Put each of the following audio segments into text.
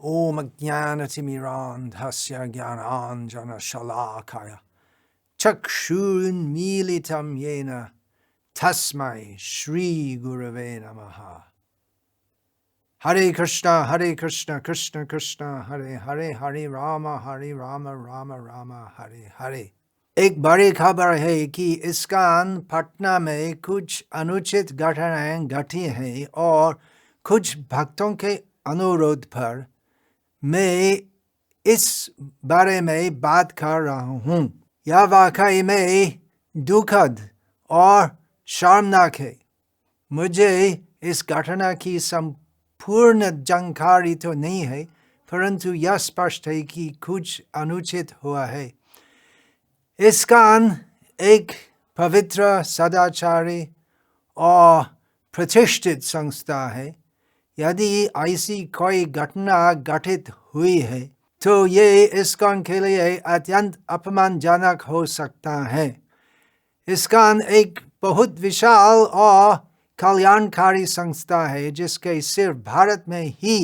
Om Jnanatimirandhasya Jnananjana Shalakaya Chakshurun Militam Yena Tasmai Shri Gurave Namaha. Hare Krishna, Krishna Krishna, Hare Hare, Hare Rama, Rama Rama, Hare Hare. एक बड़ी खबर है कि ISKCON Patna में कुछ अनुचित घटनाएं घटी हैं और कुछ भक्तों के अनुरोध पर मैं इस बारे में बात कर रहा हूँ। यह वाकई में दुखद और शर्मनाक है। मुझे इस घटना की संपूर्ण जानकारी तो नहीं है, परंतु यह स्पष्ट है कि कुछ अनुचित हुआ है। इस्कॉन एक पवित्र, सदाचारी और प्रतिष्ठित संस्था है। यदि ऐसी कोई घटना घटित हुई है तो ये इस्कॉन के लिए अत्यंत अपमानजनक हो सकता है। इस्कॉन एक बहुत विशाल और कल्याणकारी संस्था है जिसके सिर्फ भारत में ही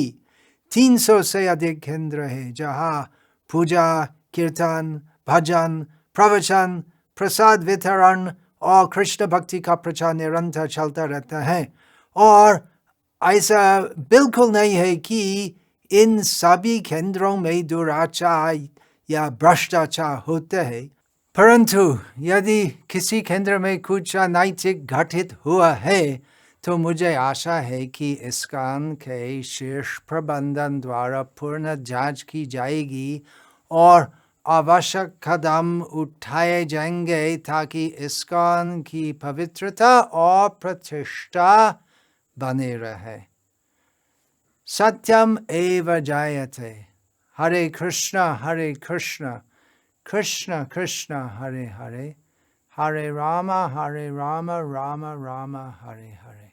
300 से अधिक केंद्र है, जहाँ पूजा, कीर्तन, भजन, प्रवचन, प्रसाद वितरण और कृष्ण भक्ति का प्रचार निरंतर चलता रहता है। और ऐसा बिल्कुल नहीं है कि इन सभी केंद्रों में दुराचार या भ्रष्टाचार होते हैं, परंतु यदि किसी केंद्र में कुछ अनैतिक घटित हुआ है तो मुझे आशा है कि इस्कॉन के शीर्ष प्रबंधन द्वारा पूर्ण जांच की जाएगी और आवश्यक कदम उठाए जाएंगे ताकि इस्कॉन की पवित्रता और प्रतिष्ठा बने रहे। सत्यम एव जयते। हरे कृष्णा कृष्ण कृष्ण हरे हरे, हरे राम राम राम हरे हरे।